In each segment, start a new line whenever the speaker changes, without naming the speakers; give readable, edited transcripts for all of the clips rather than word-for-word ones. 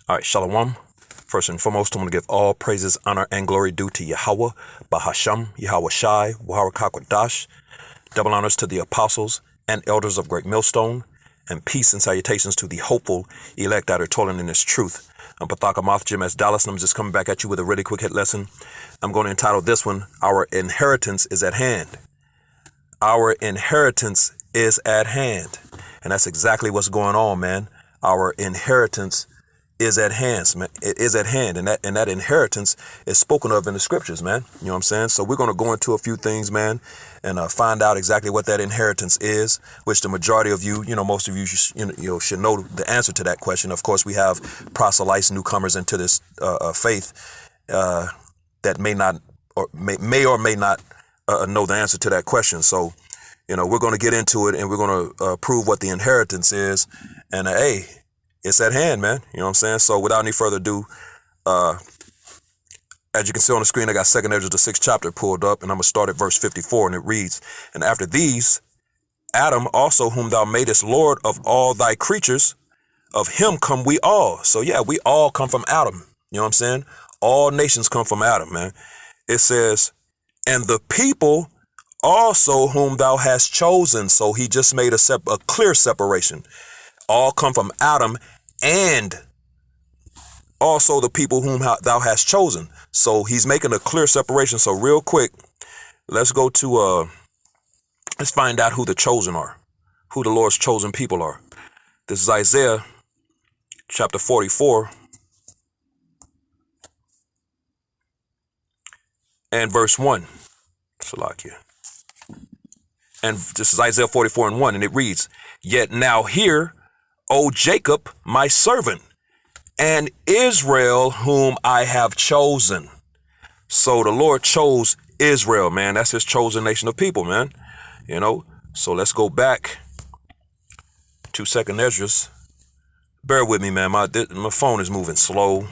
All right, Shalom. First and foremost, I want to give all praises, honor, and glory due to Yahweh, Bahasham, Yahweh Shai, Wahara Kakwadash. Double honors to the apostles and elders of Great Millstone, and peace and salutations to the hopeful elect that are toiling in this truth. I'm Pathaka Moth Jim S. Dallas, and I'm just coming back at you with a really quick hit lesson. I'm going to entitle this one, Our Inheritance is at Hand. Our inheritance is at hand. And that's exactly what's going on, man. Our inheritance is at hand, man. It is at hand. And that inheritance is spoken of in the scriptures, man. You know what I'm saying? So we're going to go into a few things, man, and find out exactly what that inheritance is, which the majority of you, most of you should know the answer to that question. Of course, we have proselytes, newcomers into this faith that may or may not know the answer to that question. So, we're going to get into it, and we're going to prove what the inheritance is. And hey, it's at hand, man. You know what I'm saying? So without any further ado, as you can see on the screen, I got 2 Ezra, the 6th chapter pulled up, and I'm going to start at verse 54, and it reads, "And after these, Adam also, whom thou madest Lord of all thy creatures, of him come we all." So yeah, we all come from Adam. You know what I'm saying? All nations come from Adam, man. It says, "And the people also whom thou hast chosen." So he just made a clear separation. All come from Adam, and also the people whom thou hast chosen. So he's making a clear separation. So real quick, let's go to, let's find out who the chosen are, who the Lord's chosen people are. This is Isaiah chapter 44 and verse 1. Salakia. And this is Isaiah 44 and 1, and it reads, "Yet now hear, O Jacob, my servant, and Israel, whom I have chosen." So the Lord chose Israel, man. That's his chosen nation of people, man. So let's go back to 2 Ezra. Bear with me, man. My phone is moving slow.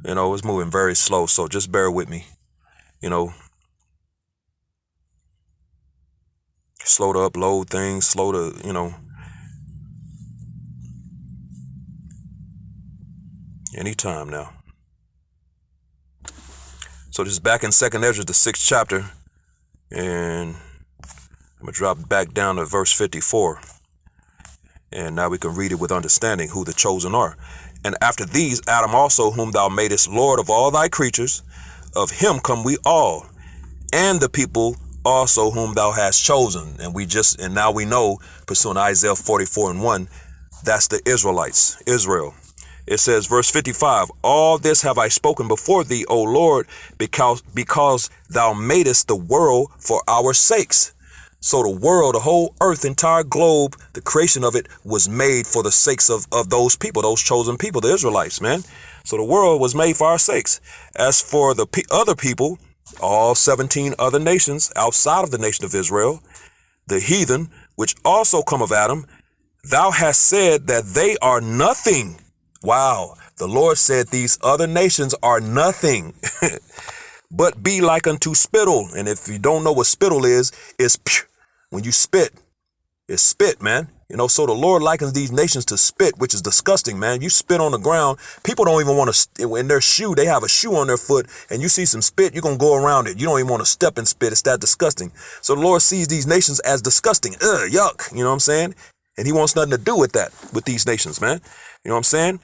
It's moving very slow. So just bear with me. Slow to upload things, slow to, anytime now. So this is back in 2 Ezra, the 6th chapter, and I'm going to drop back down to verse 54. And now we can read it with understanding who the chosen are. "And after these, Adam also, whom thou madest Lord of all thy creatures, of him come we all, and the people also whom thou hast chosen." And now we know, pursuing Isaiah 44 and 1, that's the Israelites, Israel. It says, verse 55, "All this have I spoken before thee, O Lord, because thou madest the world for our sakes." So the world, the whole earth, entire globe, the creation of it was made for the sakes of those people, those chosen people, the Israelites, man. So the world was made for our sakes. As for the other people, all 17 other nations outside of the nation of Israel, the heathen, which also come of Adam, thou hast said that they are nothing. Wow. The Lord said these other nations are nothing, but be like unto spittle. And if you don't know what spittle is, it's when you spit, it's spit, man. So the Lord likens these nations to spit, which is disgusting, man. You spit on the ground. People don't even want to, in their shoe, they have a shoe on their foot, and you see some spit, you're going to go around it. You don't even want to step and spit. It's that disgusting. So the Lord sees these nations as disgusting. Yuck. You know what I'm saying? And he wants nothing to do with that, with these nations, man. You know what I'm saying?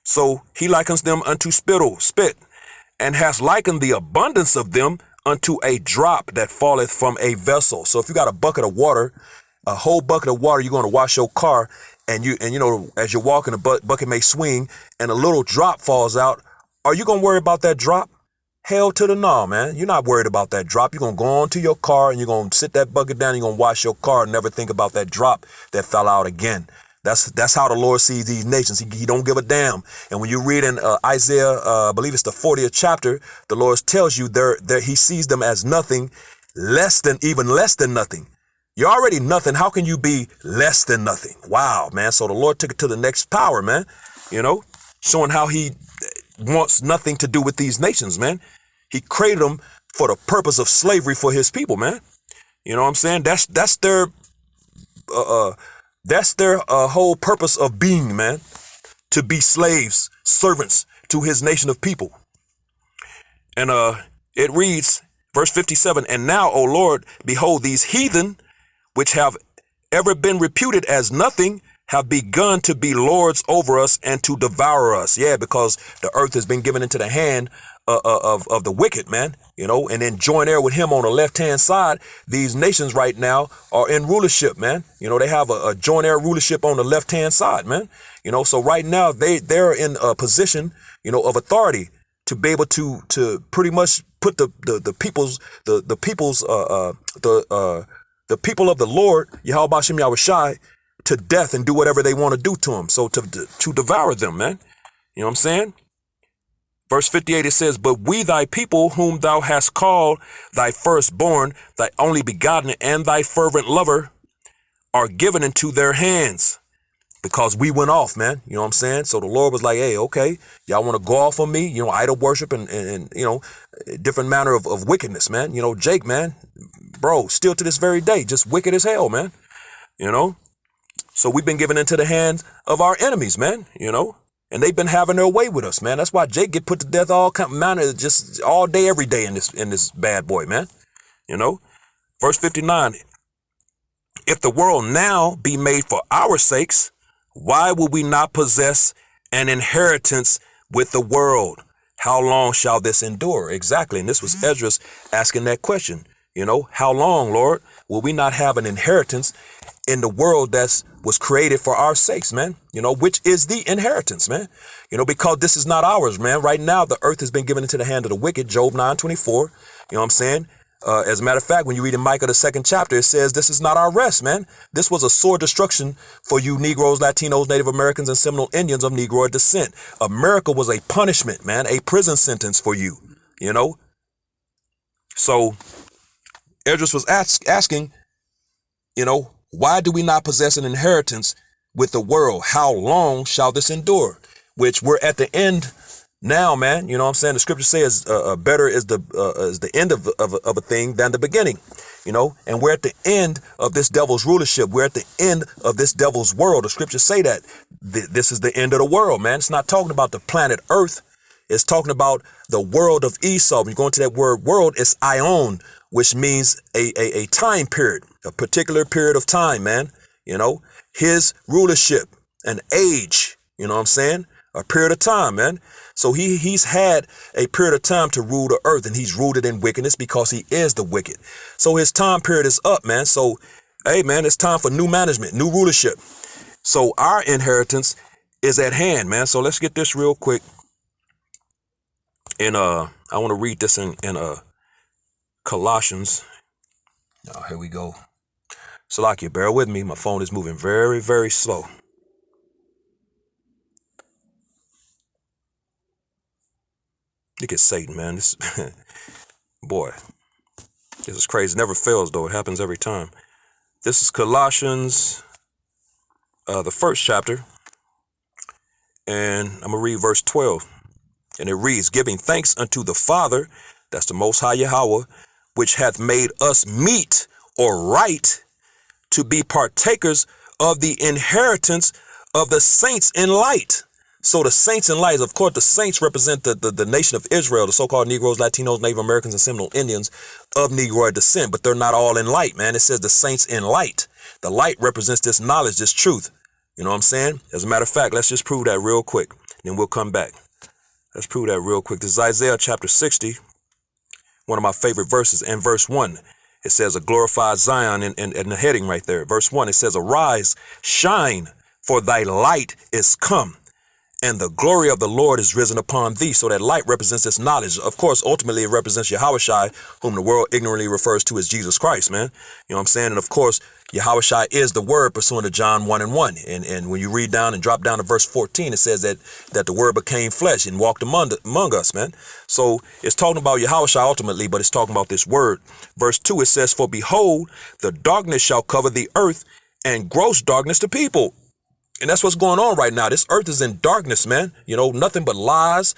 So he likens them unto spittle, spit, and has likened the abundance of them unto a drop that falleth from a vessel. So if you got a bucket of water, a whole bucket of water, you're going to wash your car, and as you're walking, the bucket may swing and a little drop falls out. Are you going to worry about that drop? Hell to the no, man. You're not worried about that drop. You're going to go on to your car, and you're going to sit that bucket down. You're going to wash your car and never think about that drop that fell out again. That's how the Lord sees these nations. He don't give a damn. And when you read in Isaiah, I believe it's the 40th chapter, the Lord tells you he sees them as nothing, even less than nothing. You're already nothing. How can you be less than nothing? Wow, man. So the Lord took it to the next power, man. Showing how he wants nothing to do with these nations, man. He created them for the purpose of slavery for his people, man. You know what I'm saying? That's their whole purpose of being, man. to be slaves, servants to his nation of people. And it reads, verse 57, and now, O Lord, behold, these heathen, which have ever been reputed as nothing, have begun to be lords over us and to devour us. Yeah, because the earth has been given into the hand of the wicked, man, you know, and then join there with him on the left hand side. These nations right now are in rulership, man. You know, they have a joint air rulership on the left hand side, man. You know, so right now they're in a position, you know, of authority to be able to pretty much put the people of the Lord, Yahweh Bashem Yahushai, to death and do whatever they want to do to them. So to devour them, man. You know what I'm saying? Verse 58, it says, but we thy people whom thou hast called thy firstborn, thy only begotten, and thy fervent lover are given into their hands. Because we went off, man. You know what I'm saying? So the Lord was like, hey, okay, y'all want to go off on me? You know, idol worship and you know, different manner of wickedness, man. You know, Jake, man, bro, still to this very day, just wicked as hell, man. You know? So we've been given into the hands of our enemies, man, you know, and they've been having their way with us, man. That's why Jake get put to death all kind of manner, just all day, every day in this bad boy, man. You know, verse 59, if the world now be made for our sakes, why will we not possess an inheritance with the world? How long shall this endure? Exactly. And this was Esdras asking that question. You know, how long, Lord, will we not have an inheritance in the world that was created for our sakes, man? You know, which is the inheritance, man. You know, because this is not ours, man. Right now, the earth has been given into the hand of the wicked. Job 9:24. You know what I'm saying? As a matter of fact, when you read in Micah, the 2nd chapter, it says this is not our rest, man. This was a sore destruction for you Negroes, Latinos, Native Americans, and Seminole Indians of Negroid descent. America was a punishment, man, a prison sentence for you, you know. So Esdras was asking, you know, why do we not possess an inheritance with the world? How long shall this endure? Which we're at the end now, man. You know what I'm saying? The scripture says better is the end of a thing than the beginning, you know, and we're at the end of this devil's rulership. We're at the end of this devil's world. The scriptures say that this is the end of the world, man. It's not talking about the planet Earth. It's talking about the world of Esau. When you go into that word world, it's Ion, which means a time period, a particular period of time, man. You know, his rulership, an age, you know what I'm saying? A period of time, man. So he's had a period of time to rule the earth, and he's ruled it in wickedness because he is the wicked. So his time period is up, man. So, hey, man, it's time for new management, new rulership. So our inheritance is at hand, man. So let's get this real quick. And I want to read this in Colossians. Oh, here we go. Salakia, bear with me. My phone is moving very, very slow. Look at Satan, man. This boy, this is crazy. It never fails, though. It happens every time. This is Colossians, the 1st chapter. And I'm going to read verse 12. And it reads, giving thanks unto the Father, that's the Most High Yahweh, which hath made us meet or right to be partakers of the inheritance of the saints in light. So the saints in light, of course, the saints represent the nation of Israel, the so-called Negroes, Latinos, Native Americans, and Seminole Indians of Negroid descent. But they're not all in light, man. It says the saints in light. The light represents this knowledge, this truth. You know what I'm saying? As a matter of fact, let's just prove that real quick. Then we'll come back. Let's prove that real quick. This is Isaiah chapter 60, one of my favorite verses. And verse 1, it says a glorified Zion in the heading right there. Verse 1, it says, arise, shine, for thy light is come, and the glory of the Lord is risen upon thee. So that light represents this knowledge. Of course, ultimately, it represents Yahushai, whom the world ignorantly refers to as Jesus Christ, man. You know what I'm saying? And of course, Yahushai is the word pursuant to John 1:1. And when you read down and drop down to verse 14, it says that the word became flesh and walked among us, man. So it's talking about Yahushai ultimately, but it's talking about this word. Verse 2, it says, for behold, the darkness shall cover the earth, and gross darkness the people. And that's what's going on right now. This earth is in darkness, man. You know, nothing but lies,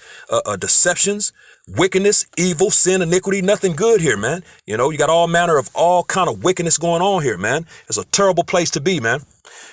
deceptions, wickedness, evil, sin, iniquity, nothing good here, man. You know, you got all manner of all kind of wickedness going on here, man. It's a terrible place to be, man.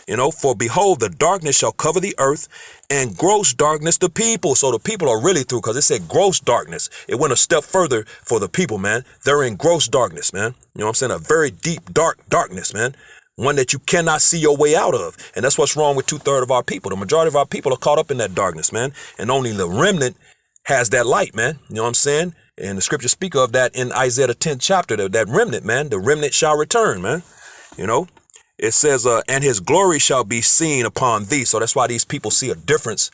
You know, for behold, the darkness shall cover the earth and gross darkness the people. So the people are really through, because it said gross darkness. It went a step further for the people, man. They're in gross darkness, man. You know what I'm saying? A very deep, darkness, man. One that you cannot see your way out of. And that's what's wrong with 2/3 of our people. The majority of our people are caught up in that darkness, man. And only the remnant has that light, man. You know what I'm saying? And the scriptures speak of that in Isaiah the 10th chapter, that remnant, man. The remnant shall return, man. You know? It says, and his glory shall be seen upon thee. So that's why these people see a difference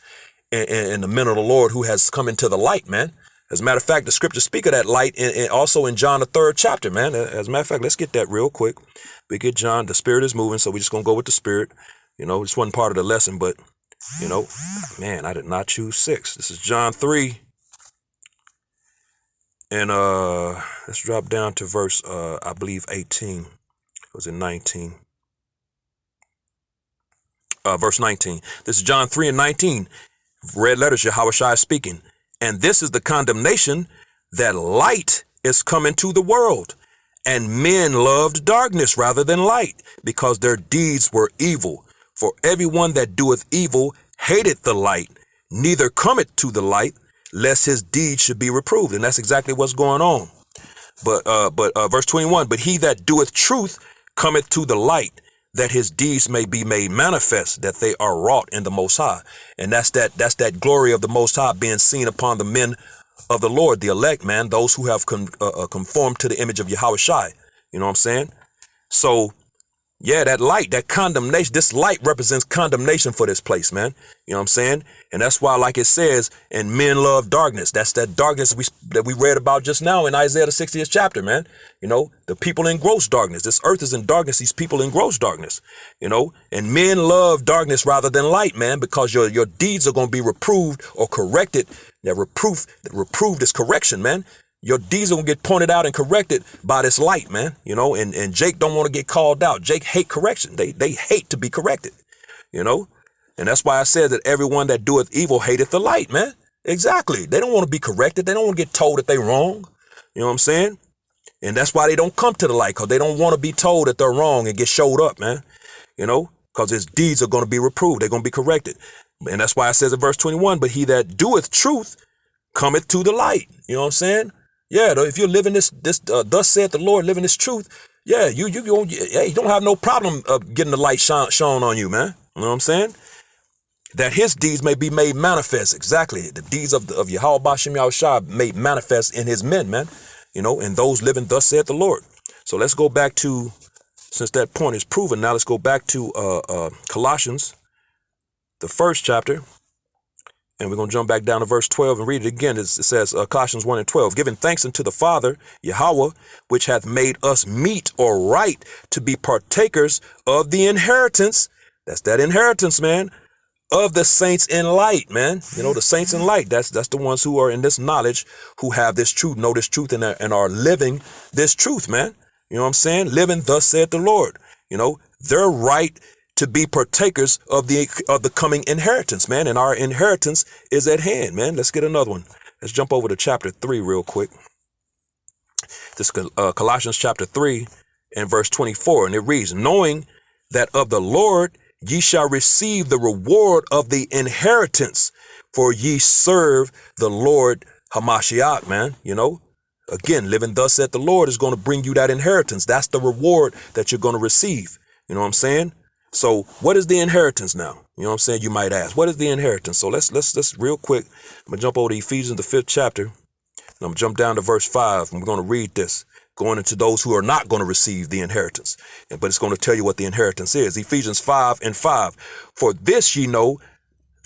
in the men of the Lord who has come into the light, man. As a matter of fact, the scriptures speak of that light also in John the 3rd chapter, man. As a matter of fact, let's get that real quick. We get John, the spirit is moving, so we're just going to go with the spirit. You know, this wasn't part of the lesson, but, you know, man, I did not choose 6. This is John 3. And let's drop down to verse, I believe, 18. Was it 19? Verse 19. This is John 3 and 19. Red letters, Yahushua is speaking. And this is the condemnation, that light is come into the world, and men loved darkness rather than light, because their deeds were evil. For everyone that doeth evil hateth the light, neither cometh to the light, lest his deeds should be reproved. And that's exactly what's going on. But verse 21, but he that doeth truth cometh to the light, that his deeds may be made manifest, that they are wrought in the Most High. And that's that glory of the Most High being seen upon the men of the Lord, the elect, man, those who have conformed to the image of Yahushua. You know what I'm saying? So, yeah, that light, that condemnation, this light represents condemnation for this place, man. You know what I'm saying? And that's why, like it says, and men love darkness. That's that darkness that we read about just now in Isaiah the 60th chapter, man. You know, the people in gross darkness. This earth is in darkness. These people in gross darkness, you know, and men love darkness rather than light, man, because your deeds are going to be reproved or corrected. That reproved is correction, man. Your deeds are going to get pointed out and corrected by this light, man. You know, and Jake don't want to get called out. Jake hate correction. They hate to be corrected, you know. And that's why I said that everyone that doeth evil hateth the light, man. Exactly. They don't want to be corrected. They don't want to get told that they wrong. You know what I'm saying? And that's why they don't come to the light, because they don't want to be told that they're wrong and get showed up, man. You know, because his deeds are going to be reproved. They're going to be corrected. And that's why it says in verse 21, but he that doeth truth cometh to the light. You know what I'm saying? Yeah, if you're living this thus saith the Lord, living this truth, yeah, you don't have no problem getting the light shone on you, man. You know what I'm saying? That his deeds may be made manifest. Exactly. The deeds of Yahweh Bashem Yahushua made manifest in his men, man. You know, and those living thus saith the Lord. So let's go back to, since that point is proven, now let's go back to Colossians, the 1st chapter. And we're going to jump back down to verse 12 and read it again. It says, Colossians 1 and 12, giving thanks unto the Father, Yahweh, which hath made us meet or right to be partakers of the inheritance. That's that inheritance, man, of the saints in light, man. You know, the saints in light, that's the ones who are in this knowledge, who have this truth, know this truth, and are living this truth, man. You know what I'm saying? Living thus saith the Lord. You know, they're right to be partakers of the coming inheritance, man. And our inheritance is at hand, man. Let's get another one. Let's jump over to chapter 3 real quick. This Colossians chapter 3 and verse 24. And it reads, knowing that of the Lord ye shall receive the reward of the inheritance, for ye serve the Lord Hamashiach, man. You know, again, living thus saith the Lord is going to bring you that inheritance. That's the reward that you're going to receive. You know what I'm saying? So what is the inheritance now? You know what I'm saying? You might ask, what is the inheritance? So let's real quick. I'm gonna jump over to Ephesians, the 5th chapter, and I'm gonna jump down to verse 5. And we're going to read this, going into those who are not going to receive the inheritance. But it's going to tell you what the inheritance is. Ephesians 5 and 5. For this ye know,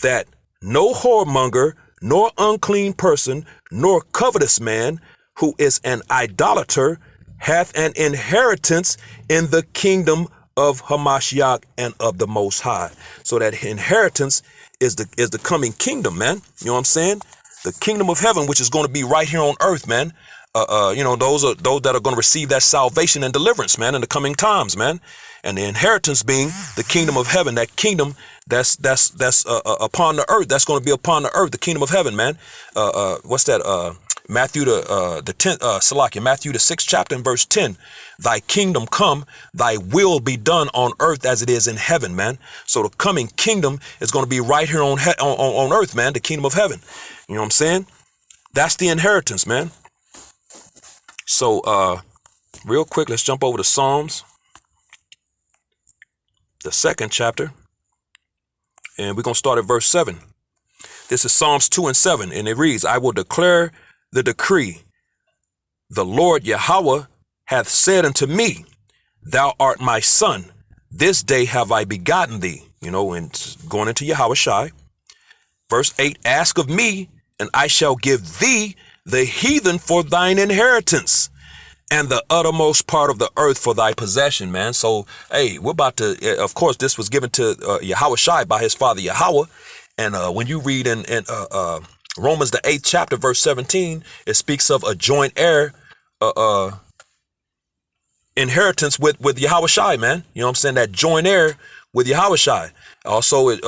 that no whoremonger, nor unclean person, nor covetous man, who is an idolater, hath an inheritance in the kingdom of Hamashiach and of the Most High. So that inheritance is the coming kingdom, man. You know what I'm saying? The kingdom of heaven, which is going to be right here on earth, man. You know, those that are going to receive that salvation and deliverance, man, in the coming times, man. And the inheritance being the kingdom of heaven, that kingdom that's upon the earth. That's going to be upon the earth, the kingdom of heaven, man. What's that? Matthew the 10th, Salakia, Matthew the 6th chapter and verse 10. Thy kingdom come, thy will be done on earth as it is in heaven, man. So the coming kingdom is going to be right here on earth, man. The kingdom of heaven. You know what I'm saying? That's the inheritance, man. So real quick, let's jump over to Psalms, the 2nd chapter, and we're going to start at verse 7. This is Psalms 2 and 7, and it reads, I will declare the decree. The Lord Yahweh hath said unto me, thou art my son. This day have I begotten thee. You know, and going into Yahweh Shai. Verse 8, ask of me, and I shall give thee the heathen for thine inheritance, and the uttermost part of the earth for thy possession, man. So, hey, we're about to, of course, this was given to Yahweh Shai by his father Yahweh. And when you read in Romans, the 8th chapter, verse 17, it speaks of a joint heir inheritance with Yahweh Shai, man. You know what I'm saying? That joint heir with Yahweh Shai. Also, it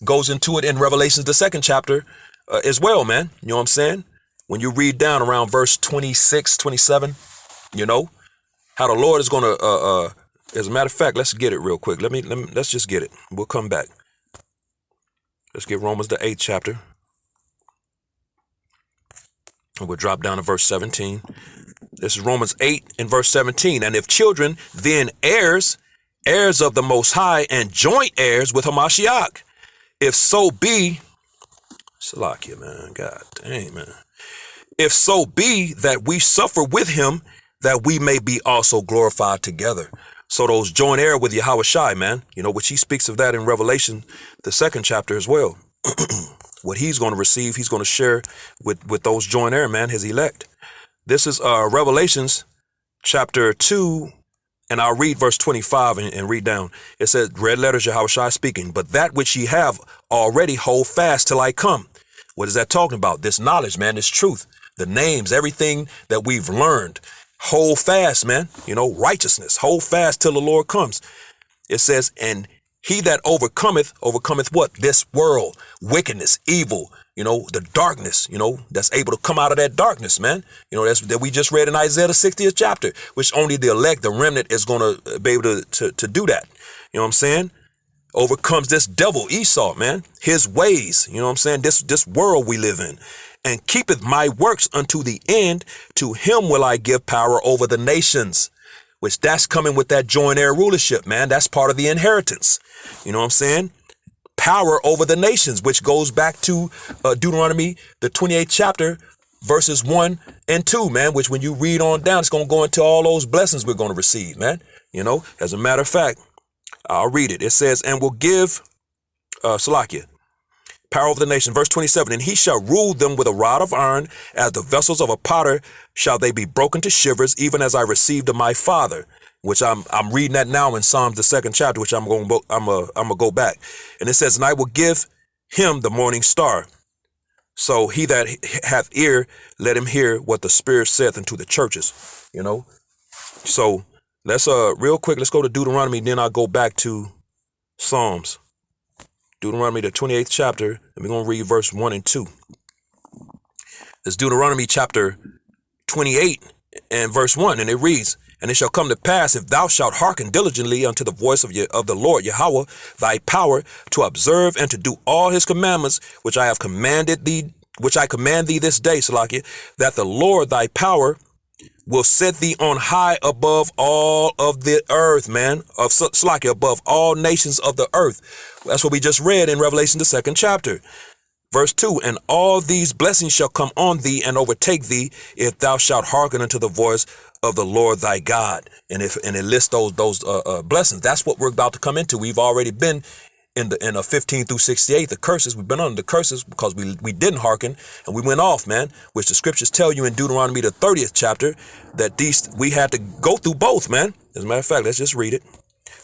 goes into it in Revelations, the 2nd chapter as well, man. You know what I'm saying? When you read down around verse 26, 27, you know, how the Lord is going to, as a matter of fact, let's get it real quick. Let's just get it. We'll come back. Let's get Romans, the 8th chapter. And we'll drop down to verse 17. This is Romans 8 and verse 17. And if children, then heirs of the Most High, and joint heirs with Hamashiach. If so be, Salakia, man, God dang, man. If so be that we suffer with him, that we may be also glorified together. So those joint heir with Yahweh Shai, man, you know, which he speaks of that in Revelation, the 2nd chapter as well. What he's going to receive, he's going to share with those joint heir, man, his elect. This is Revelations chapter 2, and I'll read verse 25 and read down. It says, red letters, Yahweh Shai speaking, but that which ye have already hold fast till I come. What is that talking about? This knowledge, man, this truth, the names, everything that we've learned. Hold fast, man. You know, righteousness. Hold fast till the Lord comes. It says, and he that overcometh what? This world, wickedness, evil, you know, the darkness, you know, that's able to come out of that darkness, man. You know, that's that we just read in Isaiah the 60th chapter, which only the elect, the remnant, is going to be able to do that. You know what I'm saying? Overcomes this devil, Esau, man, his ways. You know what I'm saying? This world we live in. And keepeth my works unto the end. To him will I give power over the nations, which that's coming with that joint heir rulership, man. That's part of the inheritance. You know what I'm saying? Power over the nations, which goes back to Deuteronomy, the 28th chapter, verses 1 and 2, man, which when you read on down, it's going to go into all those blessings we're going to receive, man. You know, as a matter of fact, I'll read it. It says, and will give, Salakia, power over the nation. Verse 27, and he shall rule them with a rod of iron, as the vessels of a potter shall they be broken to shivers, even as I received of my father, which I'm reading that now in Psalms, the 2nd chapter, which I'm going to go back. And it says, and I will give him the morning star. So he that hath ear, let him hear what the Spirit saith unto the churches, you know. So let's real quick, let's go to Deuteronomy, then I'll go back to Psalms. Deuteronomy, the 28th chapter, and we're going to read verse 1 and 2. It's Deuteronomy chapter 28 and verse 1, and it reads, and it shall come to pass, if thou shalt hearken diligently unto the voice of the Lord Yahweh, thy power, to observe and to do all his commandments, which I command thee this day, Salakia, that the Lord thy power will set thee on high above all of the earth, man, of Salakia, above all nations of the earth. That's what we just read in Revelation, the 2nd chapter. Verse 2, and all these blessings shall come on thee and overtake thee, if thou shalt hearken unto the voice of the Lord thy God. And it lists those blessings. That's what we're about to come into. We've already been in 15 through 68, the curses. We've been under the curses because we didn't hearken and we went off, man, which the scriptures tell you in Deuteronomy, the 30th chapter, that we had to go through both, man. As a matter of fact, let's just read it.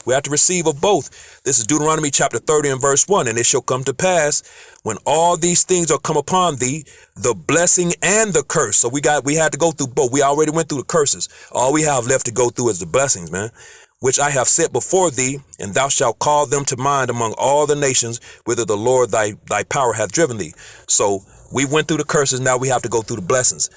We have to receive of both. This is Deuteronomy chapter 30 and verse 1. And it shall come to pass when all these things are come upon thee, the blessing and the curse. So we had to go through both. We already went through the curses. All we have left to go through is the blessings, man. which I have set before thee, and thou shalt call them to mind among all the nations, whither the Lord thy power hath driven thee. So we went through the curses. Now we have to go through the blessings.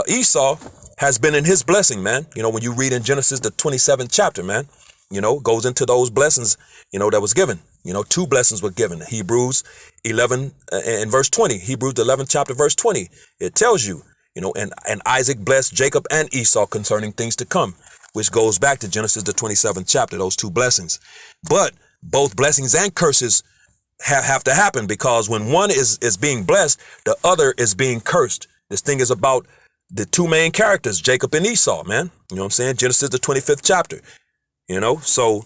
Esau has been in his blessing, man. You know, when you read in Genesis, the 27th chapter, man, you know, goes into those blessings, you know, that was given. You know, 2 blessings were given. Hebrews 11 and verse 20, Hebrews 11th chapter, verse 20. It tells you, you know, and Isaac blessed Jacob and Esau concerning things to come, which goes back to Genesis, the 27th chapter, those 2 blessings. But both blessings and curses have to happen, because when one is being blessed, the other is being cursed. This thing is about the 2 main characters, Jacob and Esau, man. You know what I'm saying? Genesis, the 25th chapter, you know, so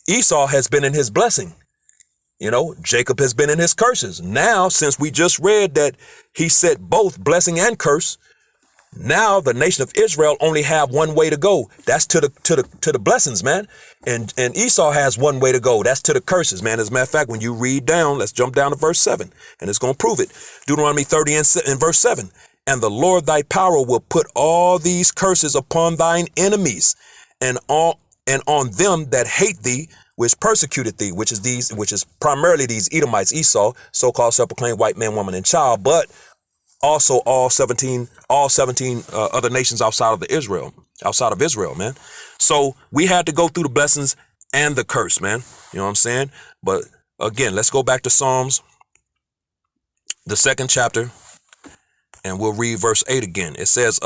Esau has been in his blessing. You know, Jacob has been in his curses. Now, since we just read that he said both blessing and curse, now the nation of Israel only have one way to go. That's to the blessings, man. And Esau has one way to go. That's to the curses, man. As a matter of fact, when you read down, let's jump down to verse 7, and it's going to prove it. Deuteronomy 30 and verse 7. And the Lord thy power will put all these curses upon thine enemies, and on them that hate thee, which persecuted thee, which is primarily these Edomites, Esau, so-called self-proclaimed white man, woman, and child, but also all 17 other nations outside of Israel, man. So we had to go through the blessings and the curse, man. You know what I'm saying? But again, let's go back to Psalms, the 2nd chapter, and we'll read verse 8 again. It says,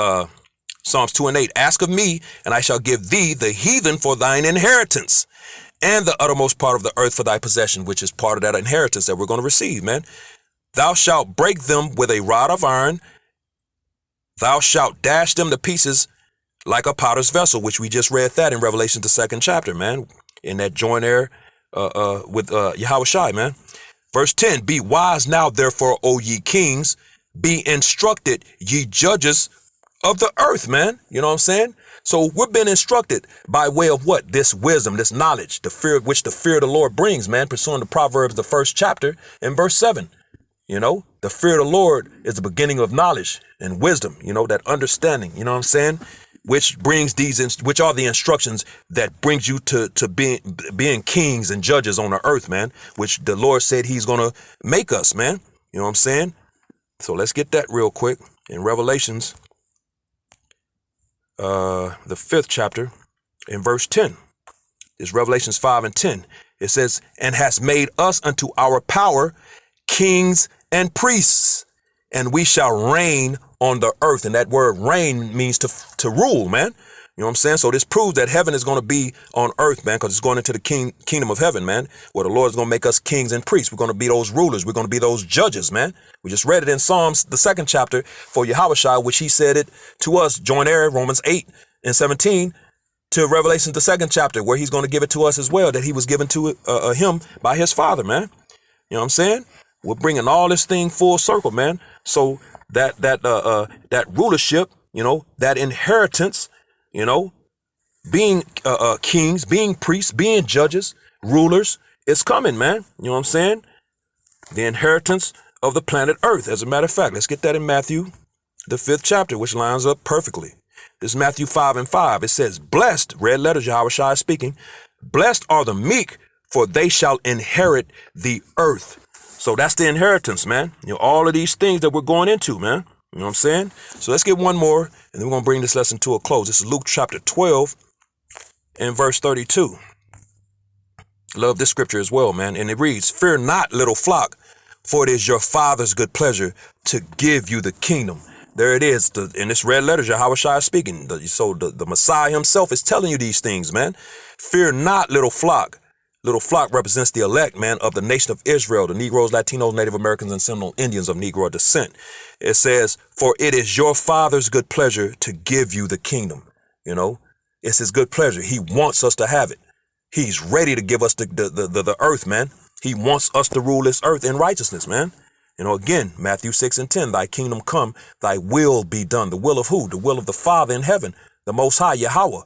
Psalms 2 and 8, ask of me, and I shall give thee the heathen for thine inheritance, and the uttermost part of the earth for thy possession, which is part of that inheritance that we're going to receive, man. Thou shalt break them with a rod of iron. Thou shalt dash them to pieces like a potter's vessel, which we just read that in Revelation, the 2nd chapter, man, in that joint there with Yahushua, man. Verse 10, be wise now, therefore, O ye kings, be instructed, ye judges of the earth, man. You know what I'm saying? So we've been instructed by way of what? This wisdom, this knowledge, the fear which the fear of the Lord brings, man, pursuing the Proverbs, the 1st chapter in verse 7. You know, the fear of the Lord is the beginning of knowledge and wisdom, you know, that understanding, you know what I'm saying? Which brings which are the instructions that brings you to being kings and judges on the earth, man, which the Lord said he's going to make us, man. You know what I'm saying? So let's get that real quick in Revelations, the 5th chapter in verse 10. It's Revelations 5 and 10. It says, and has made us unto our power kings and priests, and we shall reign on the earth. And that word reign means to rule, man. You know what I'm saying? So this proves that heaven is going to be on earth, man, because it's going into the kingdom of heaven, man, where the Lord is going to make us kings and priests. We're going to be those rulers. We're going to be those judges, man. We just read it in Psalms, the 2nd chapter, for Yahushua, which he said it to us, joint heir, Romans 8 and 17, to Revelation, the 2nd chapter, where he's going to give it to us as well, that he was given to him by his father, man. You know what I'm saying? We're bringing all this thing full circle, man. So that rulership, you know, that inheritance, you know, being kings, being priests, being judges, rulers, it's coming, man. You know what I'm saying? The inheritance of the planet Earth. As a matter of fact, let's get that in Matthew, the 5th chapter, which lines up perfectly. This is Matthew 5 and 5. It says, blessed, red letters, Yahushua is speaking, blessed are the meek, for they shall inherit the earth. So that's the inheritance, man. You know, all of these things that we're going into, man. You know what I'm saying? So let's get one more, and then we're going to bring this lesson to a close. This is Luke chapter 12 and verse 32. Love this scripture as well, man. And it reads, fear not, little flock, for it is your Father's good pleasure to give you the kingdom. There it is. In this red letters, Yahushua is speaking. So the Messiah himself is telling you these things, man. Fear not, little flock. Little flock represents the elect, man, of the nation of Israel, the Negroes, Latinos, Native Americans, and Seminole Indians of Negro descent. It says, for it is your Father's good pleasure to give you the kingdom. You know, it's his good pleasure. He wants us to have it. He's ready to give us the earth, man. He wants us to rule this earth in righteousness, man. You know, again, Matthew 6 and 10, thy kingdom come, thy will be done. The will of who? The will of the Father in heaven, the Most High, Yahweh.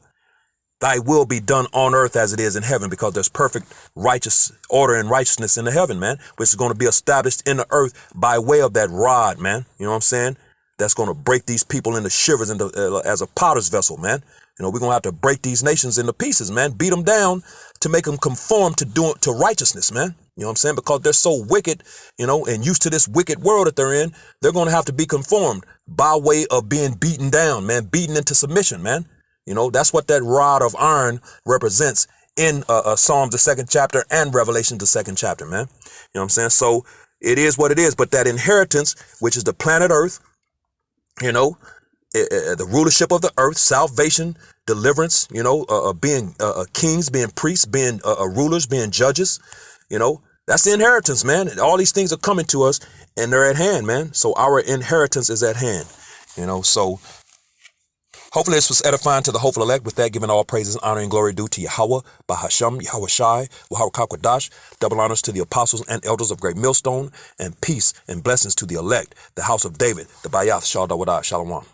Thy will be done on earth as it is in heaven, because there's perfect righteous order and righteousness in the heaven, man, which is going to be established in the earth by way of that rod, man. You know what I'm saying? that's going to break these people into shivers as a potter's vessel, man. You know, we're going to have to break these nations into pieces, man. Beat them down to make them conform to righteousness, man. You know what I'm saying? Because they're so wicked, you know, and used to this wicked world that they're in, they're going to have to be conformed by way of being beaten down, man, beaten into submission, man. You know, that's what that rod of iron represents in Psalms, the 2nd chapter, and Revelation, the 2nd chapter, man. You know what I'm saying? So it is what it is. But that inheritance, which is the planet Earth, you know, the rulership of the earth, salvation, deliverance, you know, being kings, being priests, being rulers, being judges, you know, that's the inheritance, man. All these things are coming to us and they're at hand, man. So our inheritance is at hand, you know. So hopefully this was edifying to the hopeful elect. With that, giving all praises, honor, and glory due to Yahweh, Bahasham, Yahweh Shai, Wahar Kakwadash, double honors to the apostles and elders of Great Millstone, and peace and blessings to the elect, the house of David, the Bayath, Shal Dawadah, Shalom.